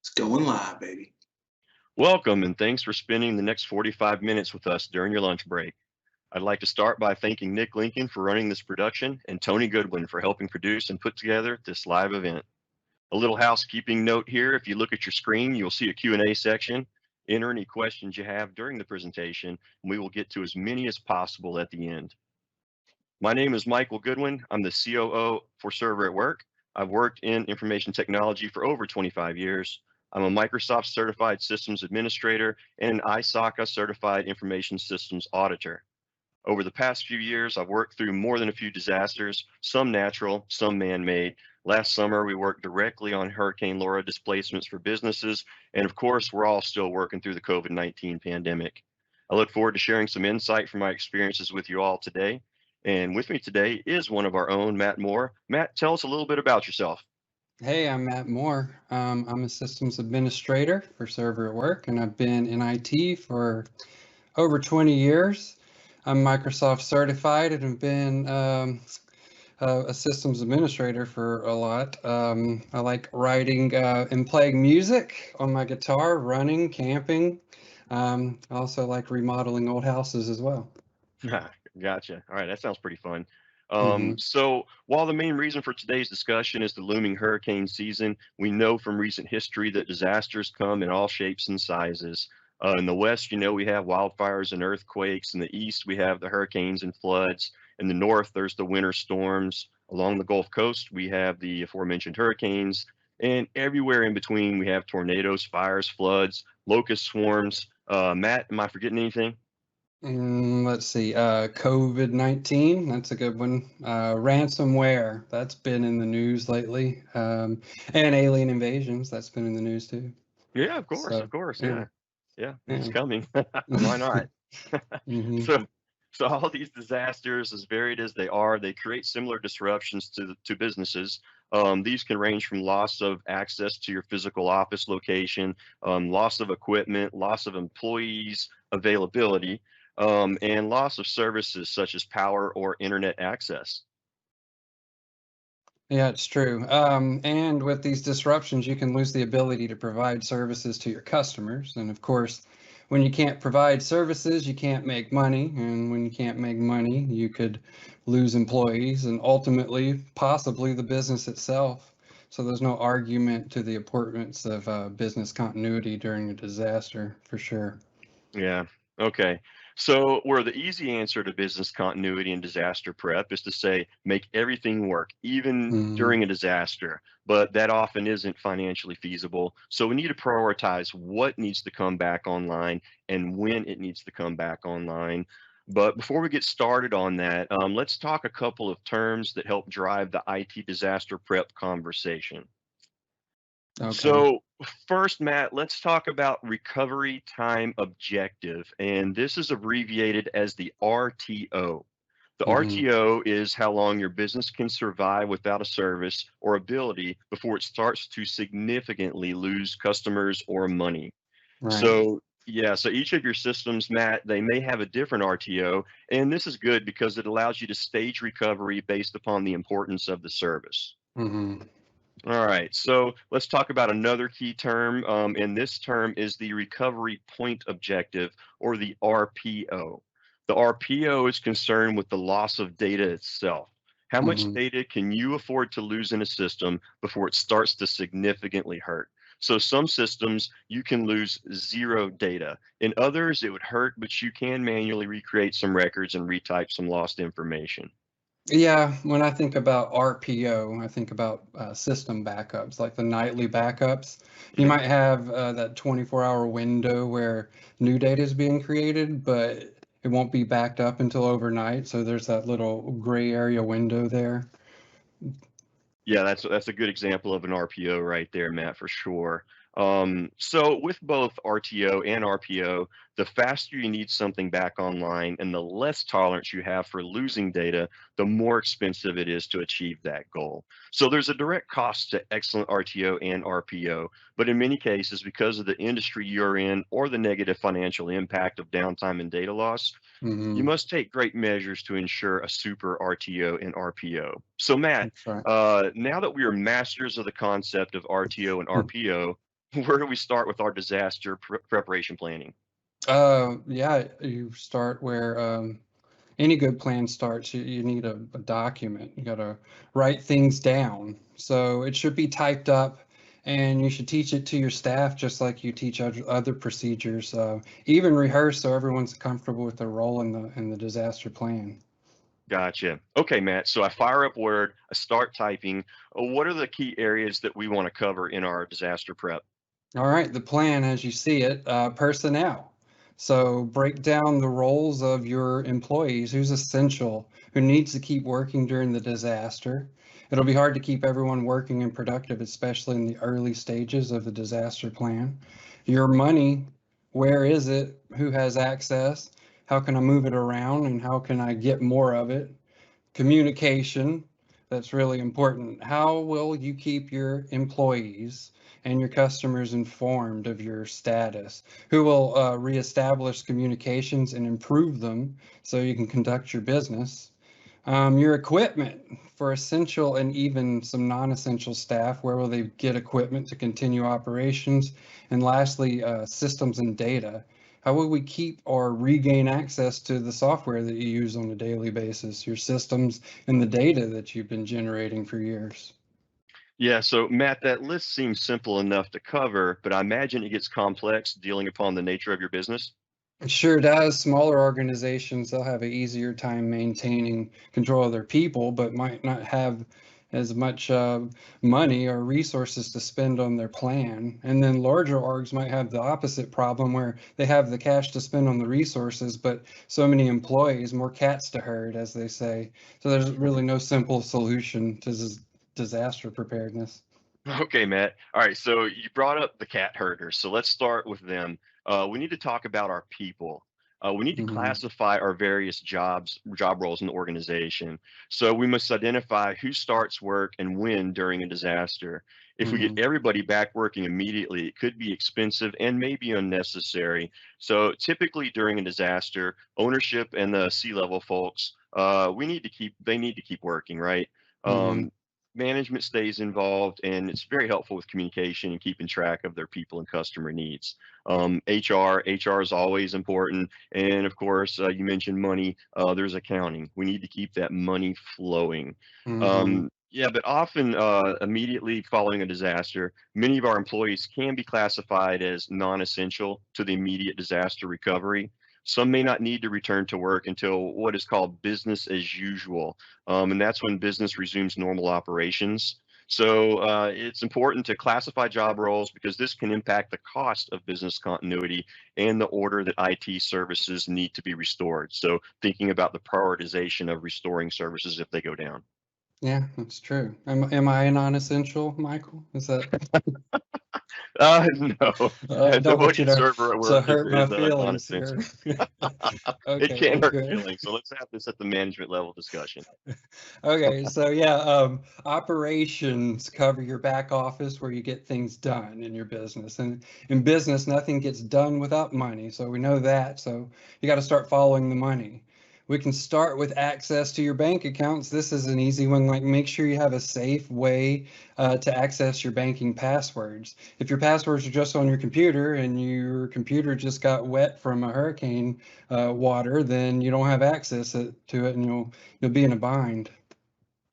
It's going live, baby. Welcome and thanks for spending the next 45 minutes with us during your lunch break. I'd like to start by thanking Nick Lincoln for running this production and Tony Goodwin for helping produce and put together this live event. A little housekeeping note here, if you look at your screen, you'll see a Q&A section. Enter any questions you have during the presentation, and we will get to as many as possible at the end. My name is Micheal Goodwin. I'm the COO for Server at Work. I've worked in information technology for over 25 years. I'm a Microsoft Certified Systems Administrator and an ISACA Certified Information Systems Auditor. Over the past few years, I've worked through more than a few disasters, some natural, some man-made. Last summer, we worked directly on Hurricane Laura displacements for businesses, and of course, we're all still working through the COVID-19 pandemic. I look forward to sharing some insight from my experiences with you all today. And with me today is one of our own, Matt Moore. Matt, tell us a little bit about yourself. Hey, I'm Matt Moore. I'm a systems administrator for Server at Work, and I've been in IT for over 20 years. I'm Microsoft certified and have been a systems administrator for a lot. I like writing and playing music on my guitar, running, camping. I also like remodeling old houses as well. Gotcha. All right, that sounds pretty fun. hmm So while the main reason for today's discussion is the looming hurricane season, we know from recent history that disasters come in all shapes and sizes. In the West, we have wildfires and earthquakes. In the East, we have the hurricanes and floods. In the North, there's the winter storms. Along the Gulf Coast, we have the aforementioned hurricanes. And everywhere in between, we have tornadoes, fires, floods, locust swarms. Matt, am I forgetting anything? Let's see, COVID-19, that's a good one. Ransomware, that's been in the news lately. And alien invasions, that's been in the news too. Yeah, of course, So, of course. yeah, Yeah. Yeah, it's yeah. coming. Why not? hmm So so all these disasters, as varied as they are, they create similar disruptions to businesses. These can range from loss of access to your physical office location, loss of equipment, loss of employees availability, and loss of services such as power or internet access. Yeah, it's true. And with these disruptions, you can lose the ability to provide services to your customers. And of course, when you can't provide services, you can't make money. And when you can't make money, you could lose employees and ultimately, possibly the business itself. So there's no argument to the importance of business continuity during a disaster, for sure. Yeah. Okay. So, where the easy answer to business continuity and disaster prep is to say, make everything work, even Mhm. during a disaster. But that often isn't financially feasible. So, we need to prioritize what needs to come back online and when it needs to come back online. But before we get started on that, let's talk a couple of terms that help drive the IT disaster prep conversation. Okay. So, first, Matt, let's talk about recovery time objective. And this is abbreviated as the RTO. The hmm RTO is how long your business can survive without a service or ability before it starts to significantly lose customers or money. Right. So each of your systems, Matt, they may have a different RTO. And this is good because it allows you to stage recovery based upon the importance of the service. hmm All right, so let's talk about another key term, and this term is the recovery point objective, or the RPO. The RPO is concerned with the loss of data itself. How much hmm data can you afford to lose in a system before it starts to significantly hurt? So some systems you can lose zero data. In others, it would hurt, but you can manually recreate some records and retype some lost information. Yeah, when I think about RPO, I think about system backups, like the nightly backups. You Yeah. might have that 24-hour window where new data is being created, but it won't be backed up until overnight. So there's that little gray area window there. Yeah, that's a good example of an RPO right there, Matt, for sure. So with both RTO and RPO, the faster you need something back online and the less tolerance you have for losing data, the more expensive it is to achieve that goal. So there's a direct cost to excellent RTO and RPO, but in many cases, because of the industry you're in or the negative financial impact of downtime and data loss, you hmm must take great measures to ensure a super RTO and RPO. So, Matt, That's right. now that we are masters of the concept of RTO and RPO, Where do we start with our disaster preparation planning? Yeah, you start where any good plan starts. You need a document. You got to write things down. So it should be typed up, and you should teach it to your staff just like you teach other procedures. Even rehearse so everyone's comfortable with their role in the disaster plan. Gotcha. Okay, Matt. So I fire up Word, I start typing. What are the key areas that we want to cover in our disaster prep? All right, the plan as you see it, personnel. So break down the roles of your employees, who's essential, who needs to keep working during the disaster. It'll be hard to keep everyone working and productive, especially in the early stages of the disaster plan. Your money, where is it? Who has access? How can I move it around and how can I get more of it? Communication, that's really important. How will you keep your employees and your customers informed of your status? Who will reestablish communications and improve them so you can conduct your business? Your equipment for essential and even some non-essential staff, where will they get equipment to continue operations? And lastly, systems and data. How will we keep or regain access to the software that you use on a daily basis, your systems and the data that you've been generating for years? Yeah, so Matt, that list seems simple enough to cover, but I imagine it gets complex dealing upon the nature of your business. It sure does. Smaller organizations, they'll have an easier time maintaining control of their people, but might not have as much money or resources to spend on their plan. And then larger orgs might have the opposite problem where they have the cash to spend on the resources, but so many employees, more cats to herd, as they say. So there's really no simple solution to disaster preparedness. Okay, Matt. All right, so you brought up the cat herders. So let's start with them. We need to talk about our people. We need to Hmm. classify our various job roles in the organization. So we must identify who starts work and when during a disaster. If we get Hmm. everybody back working immediately, it could be expensive and maybe unnecessary. So typically during a disaster, ownership and the C-level folks, they need to keep working, right? Hmm. Um, Management stays involved and it's very helpful with communication and keeping track of their people and customer needs. HR is always important. And of course, you mentioned money. There's accounting. We need to keep that money flowing. Hmm. Yeah, but often immediately following a disaster, many of our employees can be classified as non-essential to the immediate disaster recovery. Some may not need to return to work until what is called business as usual, and that's when business resumes normal operations. So it's important to classify job roles because this can impact the cost of business continuity and the order that IT services need to be restored. So thinking about the prioritization of restoring services if they go down. Yeah, that's true. Am I non-essential, Michael? Is that? No, Don't want nobody you at to server at work hurt my is feelings here. non-essential. It Okay, can't well, hurt good. feelings. So let's have this at the management level discussion. Okay, so yeah, operations cover your back office where you get things done in your business. And in business, nothing gets done without money. So we know that. So you got to start following the money. We can start with access to your bank accounts. This is an easy one. Like, make sure you have a safe way to access your banking passwords. If your passwords are just on your computer and your computer just got wet from a hurricane water, then you don't have access to it, and you'll be in a bind.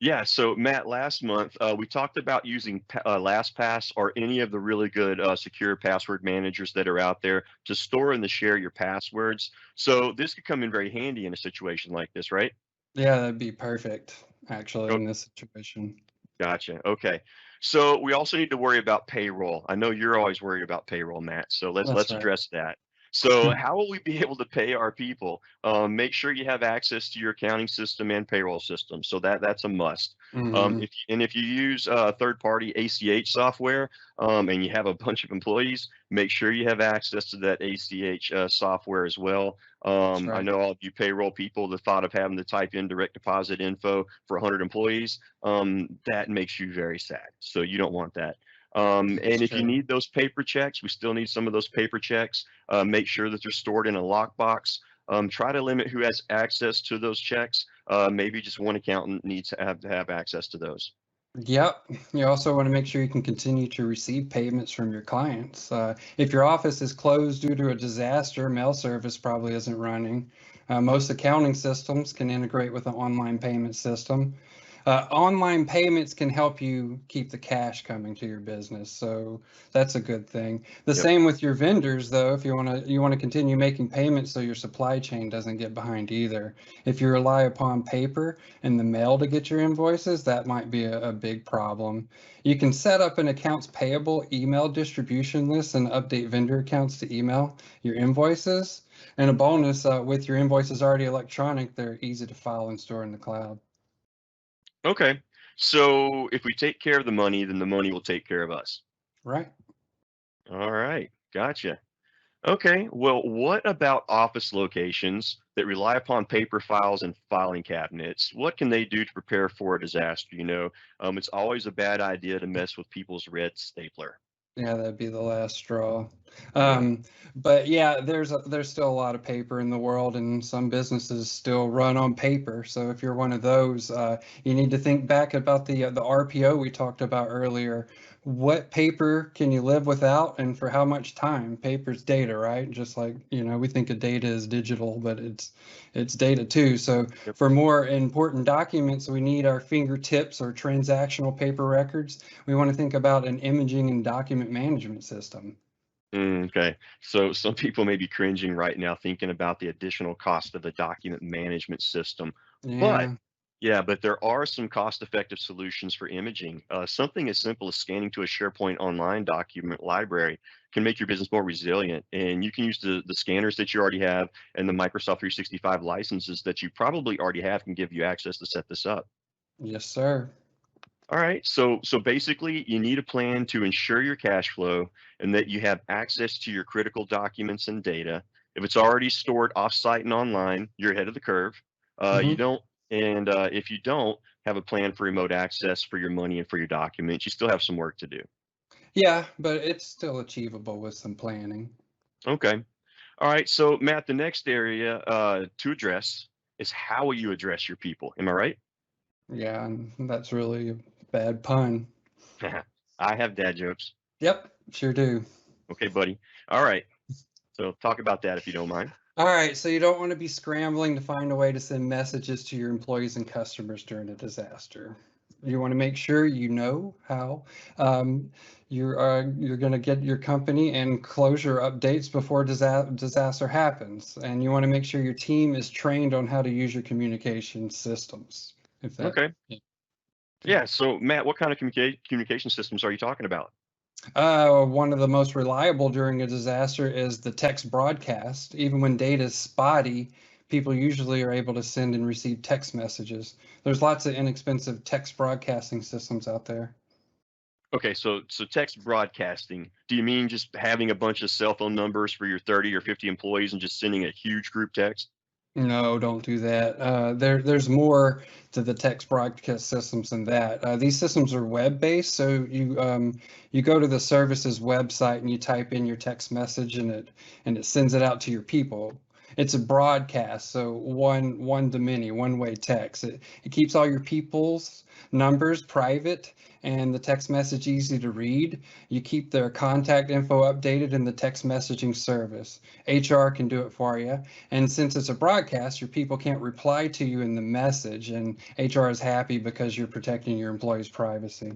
Yeah, so Matt, last month we talked about using LastPass or any of the really good secure password managers that are out there to store and to share your passwords. So this could come in very handy in a situation like this, right? Yeah, that'd be perfect, actually, in this situation. Gotcha. Okay. So we also need to worry about payroll. I know you're always worried about payroll, Matt. So let's That's right. address that. So how will we be able to pay our people? Make sure you have access to your accounting system and payroll system. So that's a must. Hmm. If you use third-party ACH software and you have a bunch of employees, make sure you have access to that ACH software as well. That's I right. know all of you payroll people, the thought of having to type in direct deposit info for 100 employees, that makes you very sad. So you don't want that. It's And if you true. need those paper checks, we still need some of those paper checks. Make sure that they're stored in a lockbox. Try to limit who has access to those checks. Maybe just one accountant needs to have access to those. Yep. You also want to make sure you can continue to receive payments from your clients. If your office is closed due to a disaster, mail service probably isn't running. Most accounting systems can integrate with an online payment system. Online payments can help you keep the cash coming to your business, so that's a good thing. The Yep. same with your vendors, though. If you want to continue making payments so your supply chain doesn't get behind either. If you rely upon paper and the mail to get your invoices, that might be a big problem. You can set up an accounts payable email distribution list and update vendor accounts to email your invoices. And a bonus, with your invoices already electronic, they're easy to file and store in the cloud. Okay. So if we take care of the money, then the money will take care of us. Right. All right. Gotcha. Okay. Well, what about office locations that rely upon paper files and filing cabinets? What can they do to prepare for a disaster? It's always a bad idea to mess with people's red stapler. Yeah, that'd be the last straw. Yeah. Um, but yeah, there's still a lot of paper in the world, and some businesses still run on paper. So if you're one of those, you need to think back about the RPO we talked about earlier. What paper can you live without, and for how much time? Paper's data, right? Just like, we think of data as digital, but it's data too. So Yep. for more important documents, we need our fingertips or transactional paper records. We want to think about an imaging and document management system. Okay. So some people may be cringing right now thinking about the additional cost of a document management system. But Yeah, yeah, but there are some cost-effective solutions for imaging. Something as simple as scanning to a SharePoint online document library can make your business more resilient. And you can use the scanners that you already have, and the Microsoft 365 licenses that you probably already have can give you access to set this up. yes, sir. All right. So basically, you need a plan to ensure your cash flow and that you have access to your critical documents and data. If it's already stored offsite and online, you're ahead of the curve. You Hmm. don't, and if you don't have a plan for remote access for your money and for your documents, you still have some work to do. Yeah, but it's still achievable with some planning. Okay. All right. So Matt, the next area to address is how will you address your people? Am I right? Yeah, and that's really a bad pun. I have dad jokes. Yep, sure do. Okay, buddy. All right. So talk about that if you don't mind. All right, so you don't want to be scrambling to find a way to send messages to your employees and customers during a disaster. You want to make sure you know how um, you're going to get your company and closure updates before disaster happens, and you want to make sure your team is trained on how to use your communication systems. If that, Okay. yeah. Yeah. So, Matt, what kind of communication systems are you talking about? One of the most reliable during a disaster is the text broadcast. Even when data is spotty, people usually are able to send and receive text messages. There's lots of inexpensive text broadcasting systems out there. Okay. So text broadcasting. Do you mean just having a bunch of cell phone numbers for your 30 or 50 employees and just sending a huge group text? No, don't do that. There's more to the text broadcast systems than that. These systems are web-based, so you go to the service's website and you type in your text message, and it sends it out to your people. It's a broadcast, so one to many, one-way text. It keeps all your people's numbers private and the text message easy to read. You keep their contact info updated in the text messaging service. HR can do it for you. And since it's a broadcast, your people can't reply to you in the message, and HR is happy because you're protecting your employees' privacy.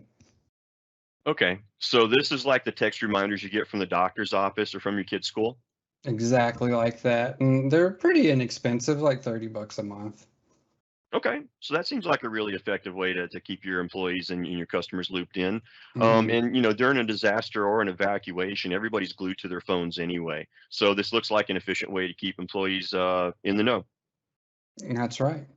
Okay. So this is like the text reminders you get from the doctor's office or from your kid's school? Exactly like that. And they're pretty inexpensive, like $30 a month. Okay. So that seems like a really effective way to keep your employees and your customers looped in. Hmm. And during a disaster or an evacuation, everybody's glued to their phones anyway. So this looks like an efficient way to keep employees in the know. That's right.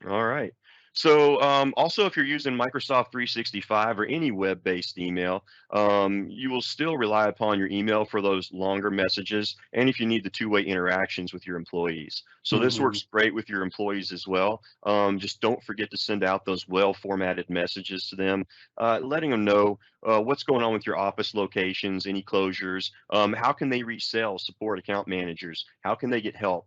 All right. So also, if you're using Microsoft 365 or any web-based email, you will still rely upon your email for those longer messages, and if you need the two-way interactions with your employees. So this Hmm. works great with your employees as well. Just don't forget to send out those well-formatted messages to them, letting them know what's going on with your office locations, any closures, how can they reach sales, support, account managers, how can they get help,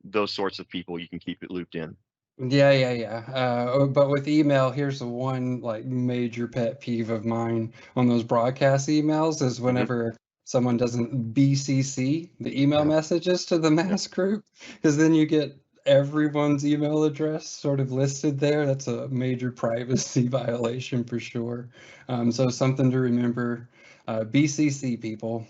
those sorts of people you can keep it looped in. Yeah. But with email, here's the one like major pet peeve of mine on those broadcast emails is Hmm. whenever someone doesn't BCC the email Yeah. messages to the Yep. mass group, because then you get everyone's email address sort of listed there. That's a major privacy violation for sure. So something to remember. BCC people.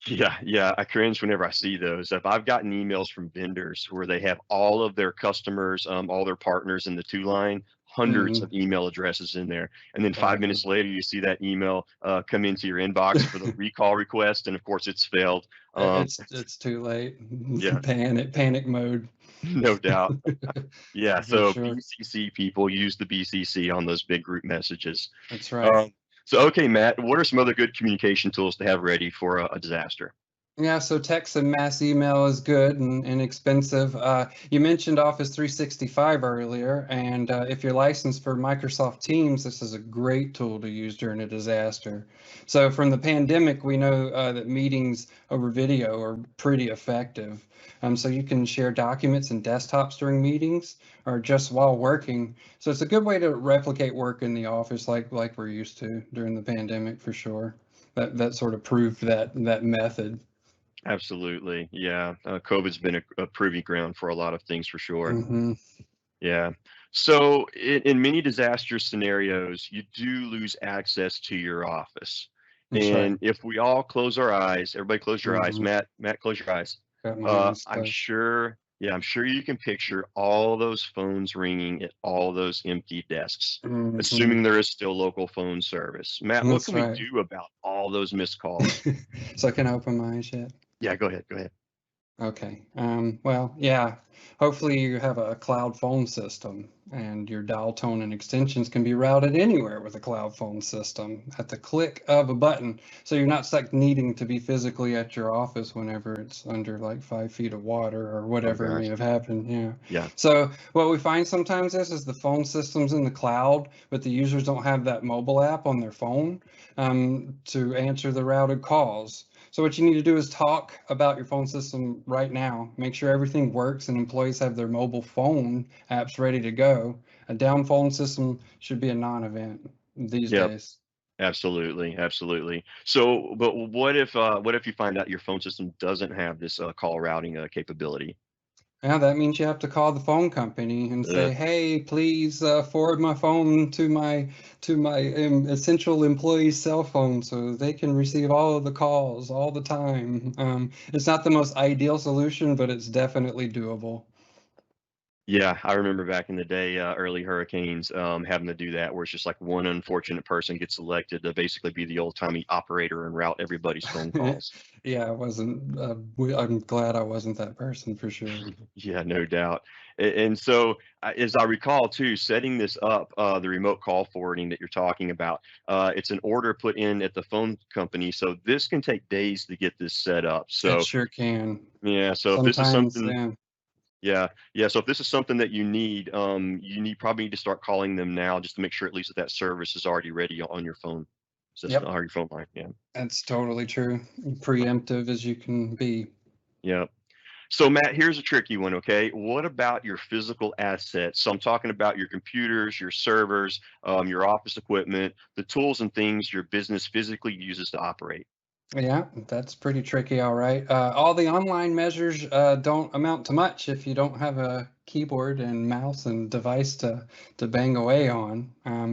Yeah, I cringe whenever I see those. If I've gotten emails from vendors where they have all of their customers, all their partners in the two line, hundreds Mm, of email addresses in there, and then oh 5 minutes later you see that email come into your inbox for the recall request, and of course it's failed. it's too late. Yeah, Panic mode. no doubt. Yeah, For so sure. BCC people use the BCC on those big group messages. That's right. Um, so okay, Matt, what are some other good communication tools to have ready for a disaster? Yeah, so text and mass email is good and inexpensive. You mentioned Office 365 earlier, and if you're licensed for Microsoft Teams, this is a great tool to use during a disaster. So from the pandemic, we know that meetings over video are pretty effective. So you can share documents and desktops during meetings or just while working. So it's a good way to replicate work in the office like we're used to during the pandemic for sure. That sort of proved that method. Absolutely. Yeah. COVID's been a proving ground for a lot of things for sure. Hmm. Yeah. So in many disaster scenarios, you do lose access to your office. That's right. And if we all close our eyes, everybody close your eyes. Hmm. Matt, close your eyes. Got my eyes I'm closed. sure, yeah, I'm sure you can picture all those phones ringing at all those empty desks, Hmm. assuming there is still local phone service. Matt, what That's can we right. do about all those missed calls? So can I open my eyes yet? Yeah, go ahead. Go ahead. Okay. Well, yeah. Hopefully you have a cloud phone system and your dial tone and extensions can be routed anywhere with a cloud phone system at the click of a button. So you're not stuck needing to be physically at your office whenever it's under like 5 feet of water or Oh whatever may gosh. have happened. Yeah. Yeah. So what we find sometimes is the phone system's in the cloud, but the users don't have that mobile app on their phone to answer the routed calls. So what you need to do is talk about your phone system right now. Make sure everything works and employees have their mobile phone apps ready to go. A down phone system should be a non-event these Yep. days. Absolutely, absolutely. So, but what if you find out your phone system doesn't have this call routing capability? Yeah, that means you have to call the phone company and say, Ugh. "Hey, please forward my phone to my essential employee's cell phone so they can receive all of the calls all the time." It's not the most ideal solution, but it's definitely doable. Yeah, I remember back in the day, early hurricanes, having to do that, where it's just like one unfortunate person gets selected to basically be the old timey operator and route everybody's phone calls. Yeah, I wasn't. I'm glad I wasn't that person for sure. Yeah, no doubt. And so, as I recall too, setting this up, the remote call forwarding that you're talking about, it's an order put in at the phone company. So this can take days to get this set up. It So sure can. yeah, so if this is Sometimes, something, yeah. yeah, so if this is something that you need probably need to start calling them now just to make sure at least that service is already ready on your phone system Yep, or your phone line. Yeah, that's totally true. Preemptive as you can be. yeah. So Matt, here's a tricky one, okay? What about your physical assets? So I'm talking about your computers, your servers, your office equipment, the tools and things your business physically uses to operate. Yeah, that's pretty tricky, all right. All the online measures don't amount to much if you don't have a keyboard and mouse and device to bang away on.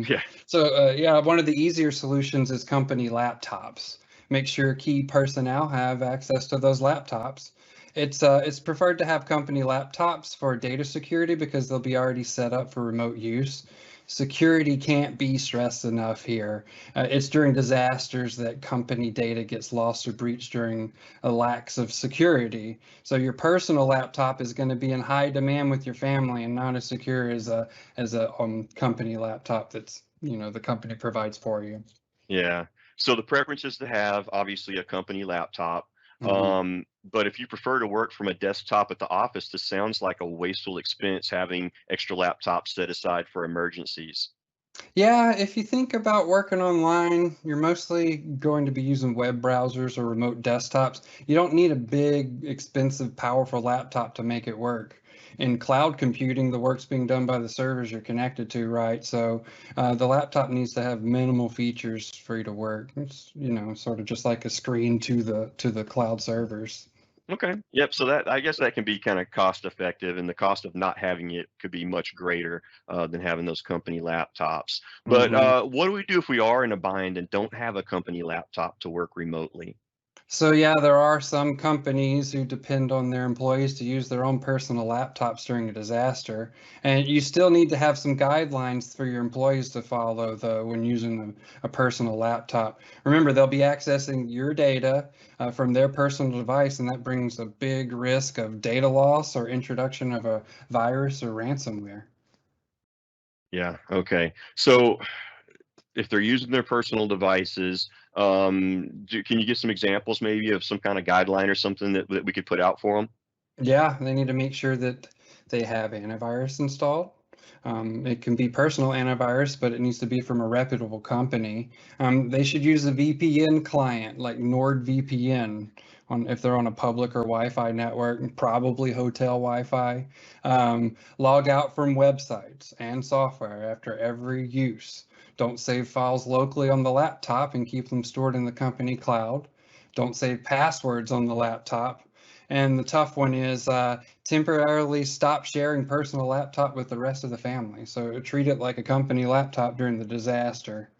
Yeah, Yeah, one of the easier solutions is company laptops. Make sure key personnel have access to those laptops. It's preferred to have company laptops for data security because they'll be already set up for remote use. Security can't be stressed enough here. It's during disasters that company data gets lost or breached during a lacks of security. So your personal laptop is going to be in high demand with your family and not as secure as a company laptop that's the company provides for you. yeah. So the preference is to have obviously a company laptop. Mhm. But if you prefer to work from a desktop at the office, this sounds like a wasteful expense having extra laptops set aside for emergencies. Yeah, if you think about working online, you're mostly going to be using web browsers or remote desktops. You don't need a big, expensive, powerful laptop to make it work. in cloud computing, the work's being done by the servers you're connected to, right? So the laptop needs to have minimal features for you to work. It's, sort of just like a screen to the cloud servers. Okay. Yep. So that I guess that can be kind of cost effective, and the cost of not having it could be much greater than having those company laptops. But Mhm. what do we do if we are in a bind and don't have a company laptop to work remotely? So yeah, there are some companies who depend on their employees to use their own personal laptops during a disaster. And you still need to have some guidelines for your employees to follow, though, when using a personal laptop. Remember, they'll be accessing your data from their personal device, and that brings a big risk of data loss or introduction of a virus or ransomware. Yeah. Okay. So if they're using their personal devices, can you give some examples maybe of some kind of guideline or something that we could put out for them? Yeah, they need to make sure that they have antivirus installed. It can be personal antivirus, but it needs to be from a reputable company. They should use a VPN client like NordVPN if they're on a public or Wi-Fi network, and probably hotel Wi-Fi. Log out from websites and software after every use. Don't save files locally on the laptop and keep them stored in the company cloud. Don't save passwords on the laptop. And the tough one is temporarily stop sharing personal laptop with the rest of the family. So treat it like a company laptop during the disaster.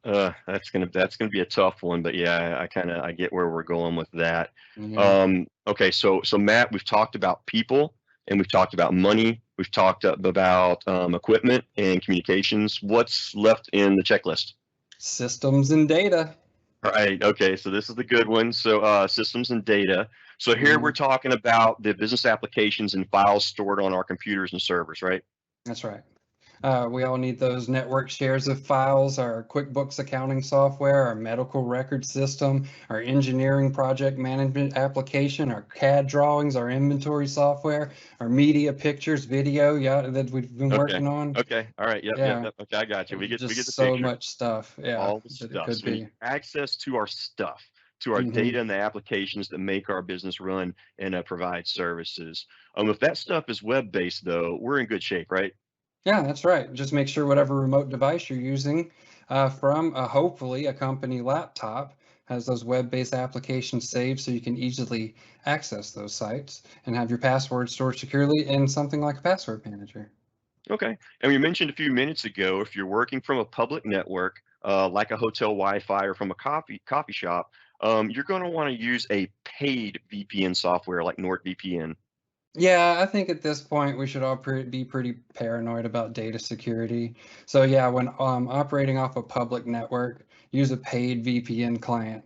That's gonna be a tough one, but yeah, I kind of I get where we're going with that. Yeah. Okay, so Matt, we've talked about people and we've talked about money. We've talked about equipment and communications. What's left in the checklist? Systems and data. Right. Okay. So this is the good one. So systems and data. So here we're Mhm. talking about the business applications and files stored on our computers and servers, right? That's right. We all need those network shares of files, our QuickBooks accounting software, our medical record system, our engineering project management application, our CAD drawings, our inventory software, our media, pictures, video, yeah, that we've been Okay. working on. Okay. All right. Yep. Yep. Yeah, Yep. Okay. I got you. We get the just so picture. much stuff. Yeah, All the that it stuff. could So we need be. access to our stuff, to our Hmm. data and the applications that make our business run and provide services. If that stuff is web based, though, we're in good shape, right? Yeah, that's right. Just make sure whatever remote device you're using from hopefully a company laptop has those web-based applications saved so you can easily access those sites and have your password stored securely in something like a password manager. Okay. And we mentioned a few minutes ago, if you're working from a public network, like a hotel Wi-Fi or from a coffee shop, you're going to want to use a paid VPN software like NordVPN. Yeah, I think at this point we should all be pretty paranoid about data security. So yeah, when operating off a public network, use a paid VPN client.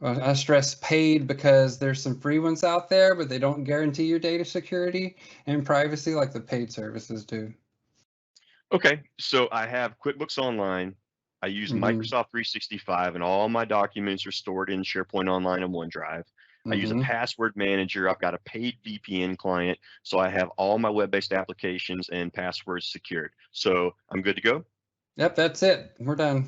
I stress paid because there's some free ones out there, but they don't guarantee your data security and privacy like the paid services do. Okay, so I have QuickBooks Online. I use Hmm. Microsoft 365, and all my documents are stored in SharePoint Online and OneDrive. I use a Hmm. password manager. I've got a paid VPN client, so I have all my web-based applications and passwords secured. So I'm good to go. Yep, that's it. We're done.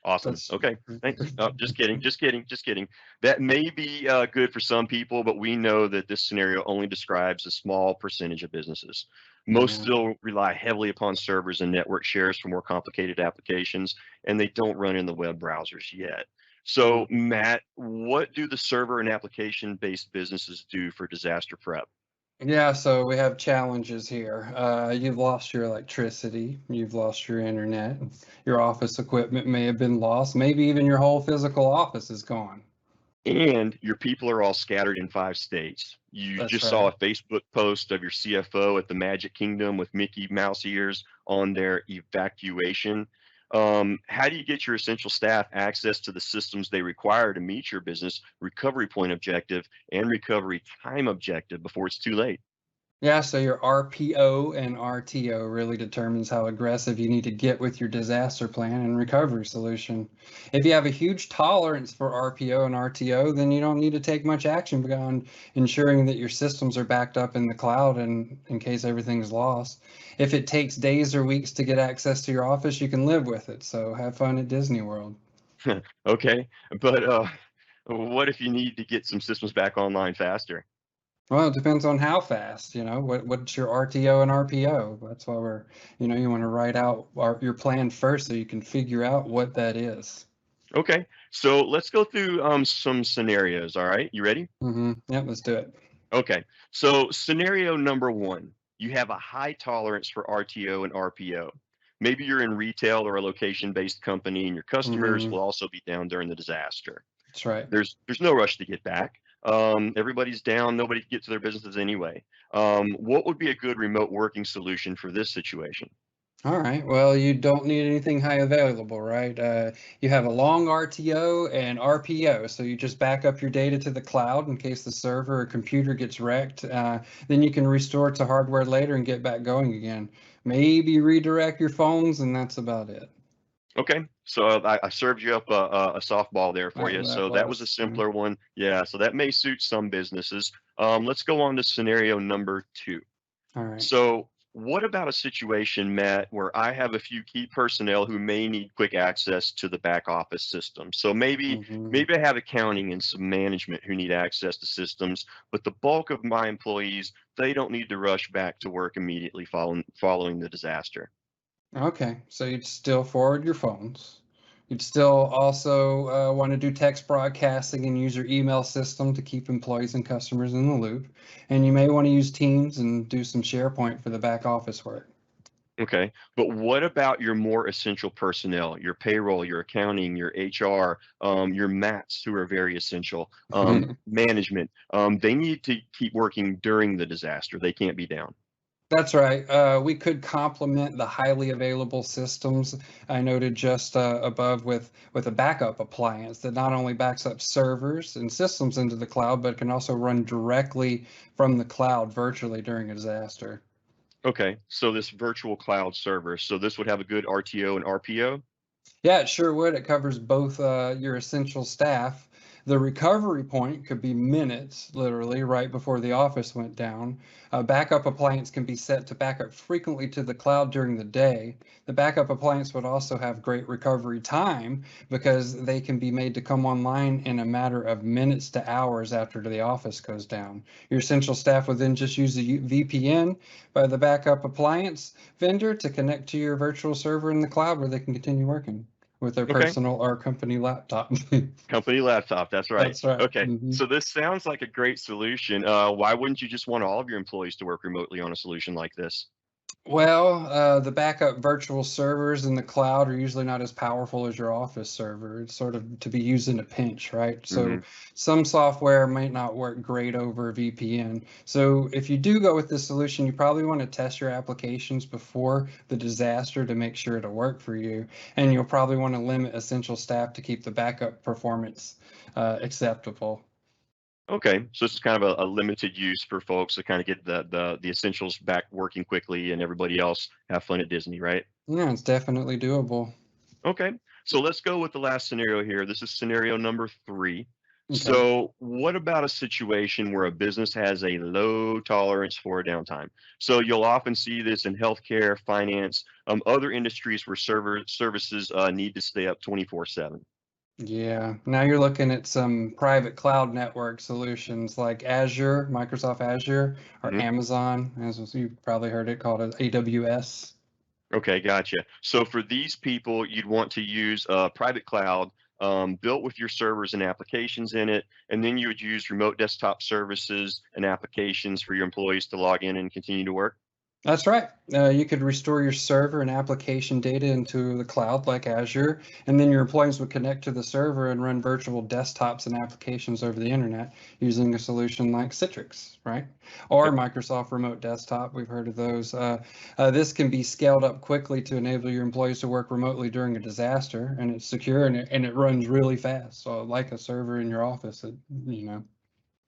Awesome. That's Okay. Thanks. Oh, just kidding. Just kidding. Just kidding. That may be good for some people, but we know that this scenario only describes a small percentage of businesses. Most yeah. still rely heavily upon servers and network shares for more complicated applications, and they don't run in the web browsers yet. So, Mm. Matt, what do the server and application based businesses do for disaster prep? Yeah, so we have challenges here. You've lost your electricity, you've lost your internet, your office equipment may have been lost, maybe even your whole physical office is gone. And your people are all scattered in 5 states. You That's just saw right. a Facebook post of your CFO at the Magic Kingdom with Mickey Mouse ears on their evacuation. How do you get your essential staff access to the systems they require to meet your business recovery point objective and recovery time objective before it's too late? Yeah, so your RPO and RTO really determines how aggressive you need to get with your disaster plan and recovery solution. If you have a huge tolerance for RPO and RTO, then you don't need to take much action beyond ensuring that your systems are backed up in the cloud and in case everything's lost. If it takes days or weeks to get access to your office, you can live with it. So have fun at Disney World. Okay, but what if you need to get some systems back online faster? Well, it depends on how fast, what's your RTO and RPO. That's why you want to write out your plan first so you can figure out what that is. Okay, so let's go through some scenarios. All right, you ready? Yep, let's do it. Okay, so scenario number one, you have a high tolerance for RTO and RPO. Maybe you're in retail or a location-based company, and your customers hmm will also be down during the disaster. That's right. There's no rush to get back. Everybody's down. Nobody can get to their businesses anyway. What would be a good remote working solution for this situation? All right. Well, you don't need anything high available, right? You have a long RTO and RPO, so you just back up your data to the cloud in case the server or computer gets wrecked. Then you can restore it to hardware later and get back going again. Maybe redirect your phones, and that's about it. Okay, so I served you up a softball there for you. That So that was a was. simpler one. Yeah, so that may suit some businesses. Let's go on to scenario number two. All right. So, what about a situation, Matt, where I have a few key personnel who may need quick access to the back office system? So hmm maybe I have accounting and some management who need access to systems, but the bulk of my employees, they don't need to rush back to work immediately following the disaster. Okay, so you'd still forward your phones. You'd still also want to do text broadcasting and use your email system to keep employees and customers in the loop. And you may want to use Teams and do some SharePoint for the back office work. Okay, but what about your more essential personnel, your payroll, your accounting, your HR, your MATs who are very essential, management? They need to keep working during the disaster. They can't be down. That's right. We could complement the highly available systems I noted just above with a backup appliance that not only backs up servers and systems into the cloud, but can also run directly from the cloud virtually during a disaster. Okay, so this virtual cloud server, so this would have a good RTO and RPO? Yeah, it sure would. It covers both your essential staff. The recovery point could be minutes, literally, right before the office went down. A backup appliance can be set to back up frequently to the cloud during the day. The backup appliance would also have great recovery time because they can be made to come online in a matter of minutes to hours after the office goes down. Your essential staff would then just use a VPN by the backup appliance vendor to connect to your virtual server in the cloud where they can continue working with their Okay, personal or company laptop. company laptop, that's right. That's right. Okay, so this sounds like a great solution. Why wouldn't you just want all of your employees to work remotely on a solution like this? Well, the backup virtual servers in the cloud are usually not as powerful as your office server. It's sort of to be used in a pinch, right? So Mhm. some software might not work great over VPN. So if you do go with this solution, you probably want to test your applications before the disaster to make sure it'll work for you. And you'll probably want to limit essential staff to keep the backup performance acceptable. Okay, so this is kind of a limited use for folks to kind of get the essentials back working quickly and everybody else have fun at Disney, right? Yeah, it's definitely doable. Okay, so let's go with the last scenario here. This is scenario number three. Okay. So, what about a situation where a business has a low tolerance for downtime? So, you'll often see this in healthcare, finance, other industries where services need to stay up 24/7. Yeah, now you're looking at some private cloud network solutions like Azure, Microsoft Azure, or Mhm. Amazon, as you've probably heard it called as AWS. Okay, gotcha. So, for these people, you'd want to use a private cloud built with your servers and applications in it, and then you would use remote desktop services and applications for your employees to log in and continue to work. That's right. You could restore your server and application data into the cloud like Azure, and then your employees would connect to the server and run virtual desktops and applications over the internet using a solution like Citrix, right? Or Yep. Microsoft Remote Desktop. We've heard of those. This can be scaled up quickly to enable your employees to work remotely during a disaster, and it's secure and it runs really fast. So, like a server in your office, you know.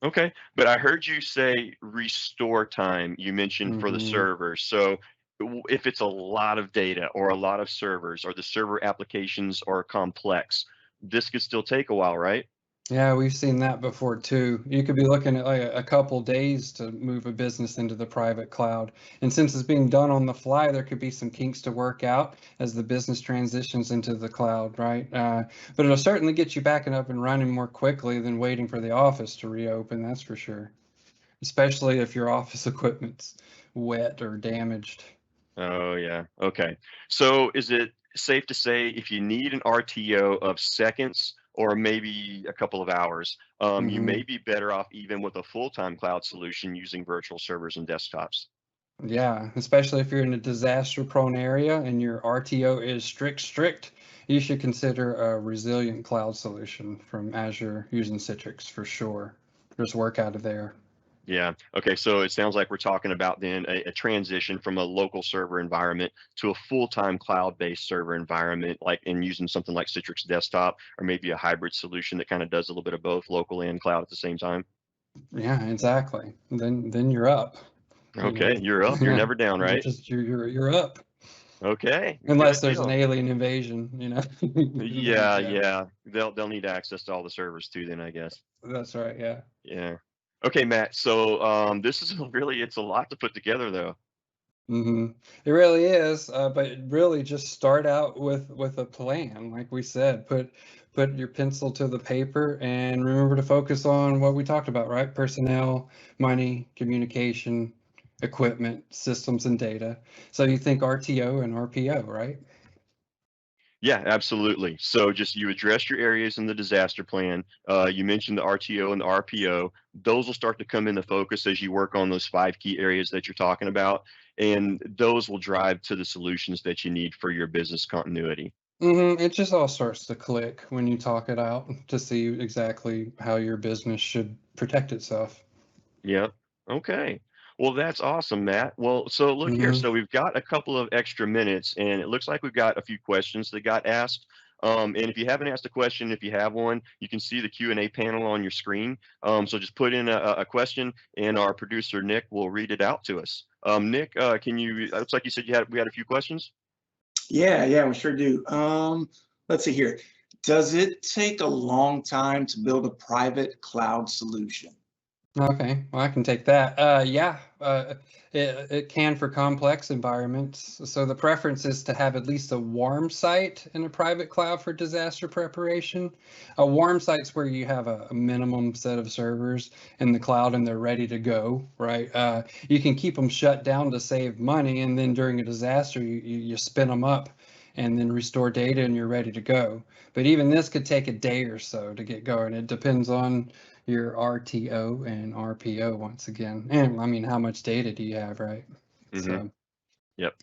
Okay, but I heard you say restore time, you mentioned for the hmm servers. So if it's a lot of data or a lot of servers or the server applications are complex, this could still take a while, right? Yeah, we've seen that before too. You could be looking at like a couple days to move a business into the private cloud. And since it's being done on the fly, there could be some kinks to work out as the business transitions into the cloud, right? But it'll certainly get you backing up and running more quickly than waiting for the office to reopen, that's for sure. especially if your office equipment's wet or damaged. Oh, yeah. Okay. So is it safe to say if you need an RTO of seconds or maybe a couple of hours, you may Hmm. be better off even with a full-time cloud solution using virtual servers and desktops? Yeah, especially if you're in a disaster-prone area and your RTO is strict, you should consider a resilient cloud solution from Azure using Citrix for sure. There's work out of there. Yeah. Okay. So it sounds like we're talking about then a transition from a local server environment to a full-time cloud-based server environment, like and using something like Citrix Desktop or maybe a hybrid solution that kind of does a little bit of both local and cloud at the same time. Yeah, exactly. Then you're up. You Okay, know, you're up. You're yeah, never down, right? you're up. Okay, Unless good there's an deal. alien invasion, and then Yeah, yeah, yeah. They'll need access to all the servers too then, I guess. that's right. Yeah. Yeah. Okay, Matt. So this is really it's a lot to put together though. Hmm. It really is, but really just start out with a plan, like we said. Put your pencil to the paper and remember to focus on what we talked about, right? Personnel, money, communication, equipment, systems, and data. So you think RTO and RPO, right? Yeah, absolutely. So just you address your areas in the disaster plan. You mentioned the RTO and the RPO. Those will start to come into focus as you work on those five key areas that you're talking about, and those will drive to the solutions that you need for your business continuity. It just all starts to click when you talk it out to see exactly how your business should protect itself. Yep. Okay. Well, that's awesome, Matt. Well, so look here. Hmm. So we've got a couple of extra minutes, and it looks like we've got a few questions that got asked. And if you haven't asked a question, if you have one, you can see the Q&A panel on your screen. So just put in a question, and our producer Nick will read it out to us. Nick, can you? It looks like you said we had a few questions. Yeah, yeah, we sure do. Let's see here. Does it take a long time to build a private cloud solution? Okay, well, I can take that. Yeah, it can for complex environments. So the preference is to have at least a warm site in a private cloud for disaster preparation. A warm site's where you have a minimum set of servers in the cloud and they're ready to go, right? You can keep them shut down to save money, and then during a disaster, you spin them up and then restore data and you're ready to go. But even this could take a day or so to get going. It depends on your RTO and RPO once again. And I mean, how much data do you have, right? Mm-hmm. So, Yep.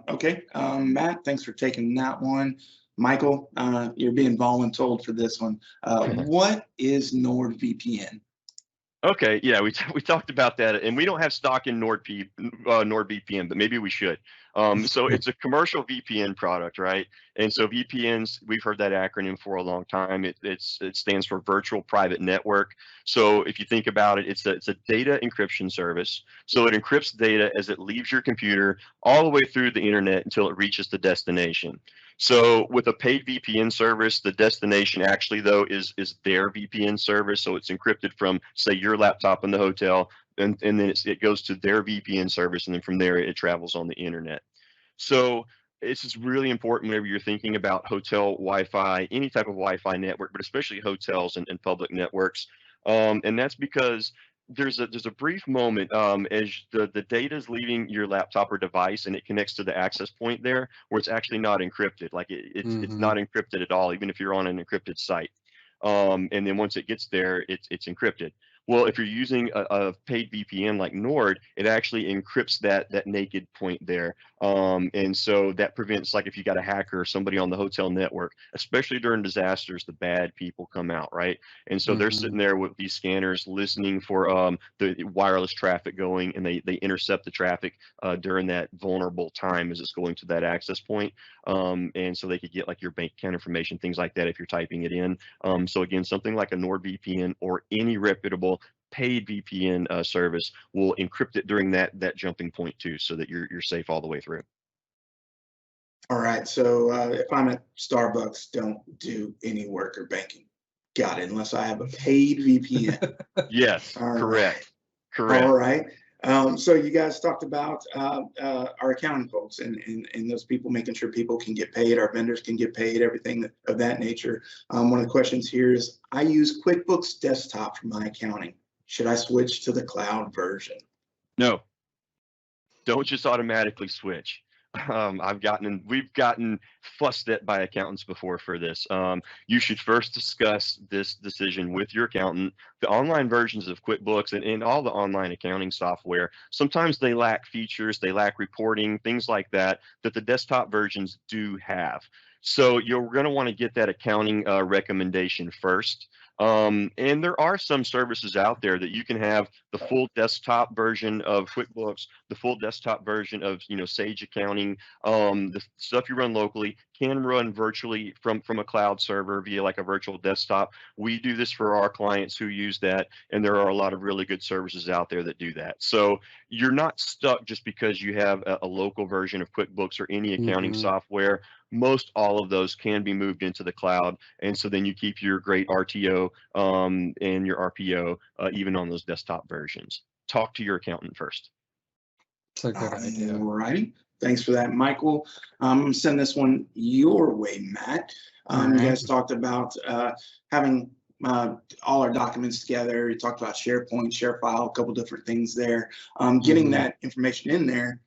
Okay, Matt, thanks for taking that one. Michael, you're being voluntold for this one. What is NordVPN? Okay, yeah, we talked about that, and we don't have stock in NordVPN, but maybe we should. So it's a commercial VPN product, right? And so VPNs, we've heard that acronym for a long time. It stands for Virtual Private Network. So if you think about it, it's a data encryption service. So it encrypts data as it leaves your computer all the way through the internet until it reaches the destination. So with a paid VPN service, the destination actually though is their VPN service. So it's encrypted from say your laptop in the hotel, and then it goes to their VPN service, and then from there it travels on the internet. So this is really important whenever you're thinking about hotel Wi-Fi, any type of Wi-Fi network, but especially hotels and public networks. And that's because there's a brief moment as the data is leaving your laptop or device and it connects to the access point there where it's actually not encrypted. Like it's hmm not encrypted at all, even if you're on an encrypted site. And then once it gets there, it's encrypted. Well, if you're using a paid VPN like Nord, it actually encrypts that naked point there. And so that prevents, like if you got a hacker or somebody on the hotel network, especially during disasters, the bad people come out, right? And so they're hmm sitting there with these scanners listening for the wireless traffic going, and they intercept the traffic during that vulnerable time as it's going to that access point. And so they could get like your bank account information, things like that if you're typing it in. So again, something like a NordVPN or any reputable paid VPN service will encrypt it during that jumping point too, so that you're safe all the way through. All right, so if I'm at Starbucks, don't do any work or banking. Got it, unless I have a paid VPN. Yes, All right, correct, all correct. right. So you guys talked about our accounting folks and those people, making sure people can get paid, our vendors can get paid, everything of that nature. One of the questions here is, I use QuickBooks Desktop for my accounting. Should I switch to the cloud version? No, don't just automatically switch. We've gotten fussed at by accountants before for this. You should first discuss this decision with your accountant. The online versions of QuickBooks and all the online accounting software, sometimes they lack features, they lack reporting, things like that the desktop versions do have. So you're going to want to get that accounting recommendation first. And there are some services out there that you can have the full desktop version of QuickBooks, the full desktop version of, Sage Accounting. The stuff you run locally can run virtually from a cloud server via like a virtual desktop. We do this for our clients who use that, and there are a lot of really good services out there that do that. So you're not stuck just because you have a local version of QuickBooks or any accounting software. Most all of those can be moved into the cloud, and so then you keep your great RTO and your RPO even on those desktop versions. Talk to your accountant first. It's a good idea. All righty. Thanks for that, Michael. I'm going to send this one your way, Matt. You guys talked about having all our documents together. You talked about SharePoint, ShareFile, a couple different things there. Getting that information in there.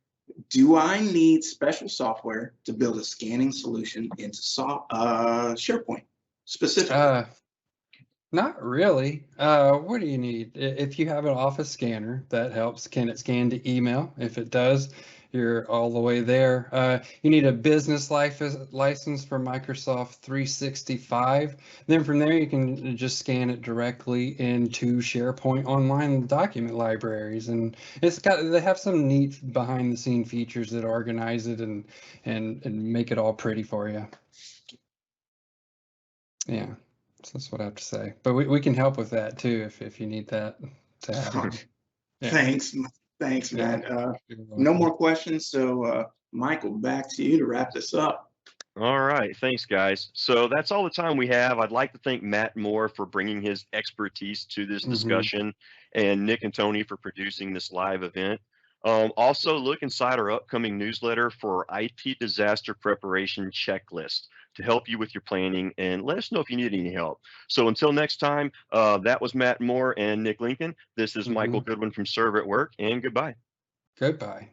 Do I need special software to build a scanning solution into SharePoint specifically? Not really. What do you need? If you have an Office scanner, that helps. Can it scan to email? If it does, you're all the way there. You need a business license for Microsoft 365. Then from there, you can just scan it directly into SharePoint online document libraries, and they have some neat behind the scene features that organize it and make it all pretty for you. Yeah. So that's what I have to say. But we can help with that too if you need that to happen. Yeah. Thanks, Matt. No more questions. So Michael, back to you to wrap this up. All right, thanks guys. So that's all the time we have. I'd like to thank Matt Moore for bringing his expertise to this discussion, and Nick and Tony for producing this live event. Also, look inside our upcoming newsletter for IT disaster preparation checklist to help you with your planning, and let us know if you need any help. So until next time, that was Matt Moore and Nick Lincoln. This is Michael Goodwin from Serve at Work, and goodbye. Goodbye.